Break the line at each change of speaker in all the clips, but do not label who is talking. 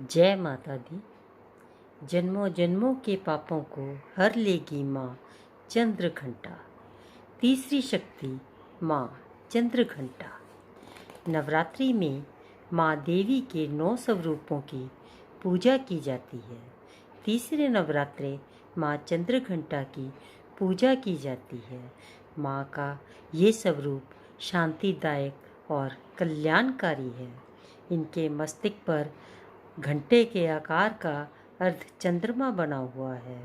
जय माता दी। जन्मों जन्मों के पापों को हर लेगी माँ चंद्रघंटा। तीसरी शक्ति माँ चंद्रघंटा। नवरात्रि में माँ देवी के 9 स्वरूपों की पूजा की जाती है। तीसरे नवरात्रे माँ चंद्रघंटा की पूजा की जाती है। माँ का ये स्वरूप शांतिदायक और कल्याणकारी है। इनके मस्तक पर घंटे के आकार का अर्ध चंद्रमा बना हुआ है।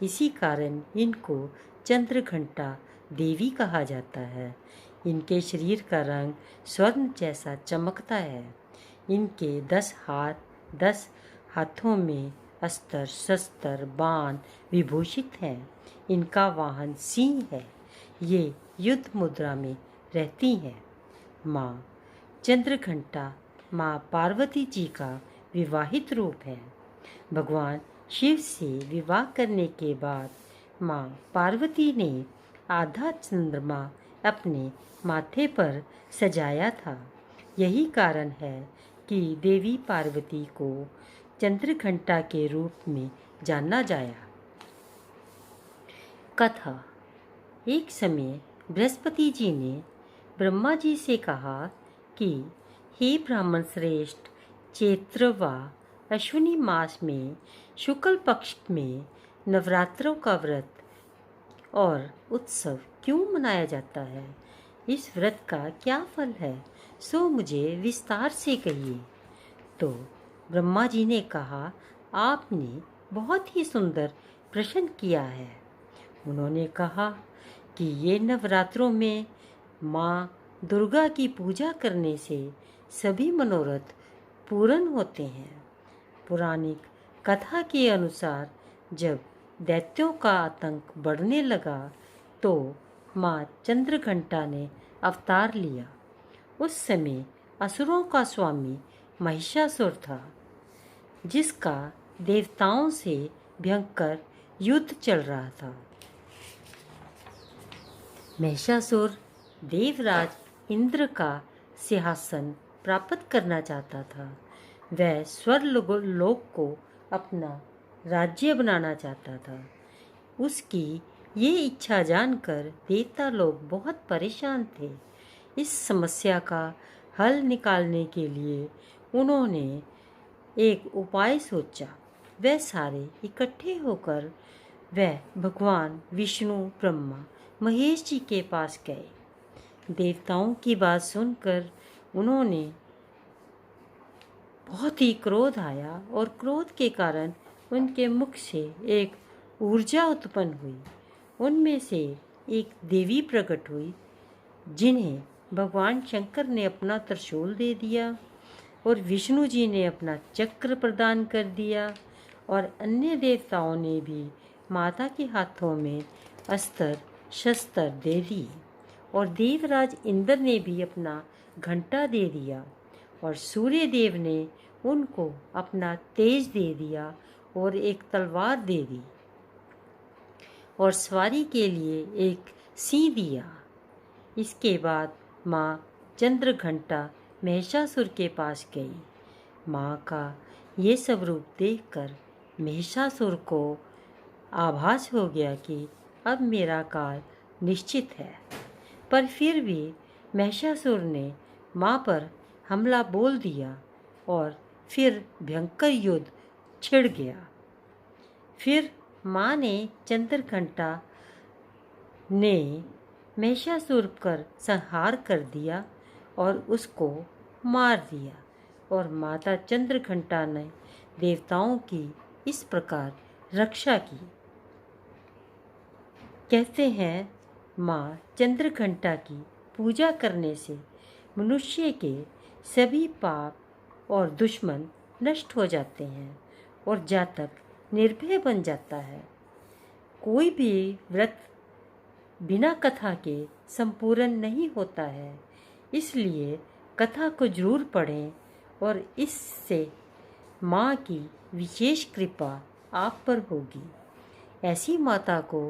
इसी कारण इनको चंद्रघंटा देवी कहा जाता है। इनके शरीर का रंग स्वर्ण जैसा चमकता है। इनके 10 हाथ, 10 हाथों में अस्त्र, शस्त्र, बाण विभूषित हैं। इनका वाहन सिंह है। ये युद्ध मुद्रा में रहती हैं। माँ चंद्रघंटा माँ पार्वती जी का विवाहित रूप है। भगवान शिव से विवाह करने के बाद माँ पार्वती ने आधा चंद्रमा अपने माथे पर सजाया था। यही कारण है कि देवी पार्वती को चंद्रघंटा के रूप में जाना जाया। कथा। एक समय बृहस्पति जी ने ब्रह्मा जी से कहा कि हे ब्राह्मण श्रेष्ठ, चैत्र व अश्विनी मास में शुक्ल पक्ष में नवरात्रों का व्रत और उत्सव क्यों मनाया जाता है? इस व्रत का क्या फल है, सो मुझे विस्तार से कहिए। तो ब्रह्मा जी ने कहा, आपने बहुत ही सुंदर प्रश्न किया है। उन्होंने कहा कि ये नवरात्रों में माँ दुर्गा की पूजा करने से सभी मनोरथ पूर्ण होते हैं। पौराणिक कथा के अनुसार जब दैत्यों का आतंक बढ़ने लगा तो माँ चंद्रघंटा ने अवतार लिया। उस समय असुरों का स्वामी महिषासुर था, जिसका देवताओं से भयंकर युद्ध चल रहा था। महिषासुर देवराज इंद्र का सिंहासन प्राप्त करना चाहता था। वह स्वर्गलोक को अपना राज्य बनाना चाहता था। उसकी ये इच्छा जानकर देवता लोग बहुत परेशान थे। इस समस्या का हल निकालने के लिए उन्होंने एक उपाय सोचा। वह सारे इकट्ठे होकर वह भगवान विष्णु, ब्रह्मा, महेश जी के पास गए। देवताओं की बात सुनकर उन्होंने बहुत ही क्रोध आया और क्रोध के कारण उनके मुख से एक ऊर्जा उत्पन्न हुई। उनमें से एक देवी प्रकट हुई, जिन्हें भगवान शंकर ने अपना त्रिशूल दे दिया और विष्णु जी ने अपना चक्र प्रदान कर दिया और अन्य देवताओं ने भी माता के हाथों में अस्त्र शस्त्र दे दिए और देवराज इंद्र ने भी अपना घंटा दे दिया और सूर्य देव ने उनको अपना तेज दे दिया और एक तलवार दे दी और सवारी के लिए एक सिंह दिया। इसके बाद माँ चंद्रघंटा महिषासुर के पास गई। माँ का ये स्वरूप देखकर महिषासुर को आभास हो गया कि अब मेरा काल निश्चित है, पर फिर भी महिषासुर ने माँ पर हमला बोल दिया और फिर भयंकर युद्ध छिड़ गया। फिर माँ ने चंद्रघंटा ने महिषासुर पर संहार कर दिया और उसको मार दिया और माता चंद्रघंटा ने देवताओं की इस प्रकार रक्षा की। कहते हैं माँ चंद्रघंटा की पूजा करने से मनुष्य के सभी पाप और दुश्मन नष्ट हो जाते हैं और जातक निर्भय बन जाता है। कोई भी व्रत बिना कथा के संपूर्ण नहीं होता है, इसलिए कथा को जरूर पढ़ें और इससे माँ की विशेष कृपा आप पर होगी। ऐसी माता को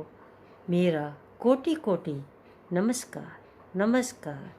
मेरा कोटि कोटि नमस्कार। नमस्कार।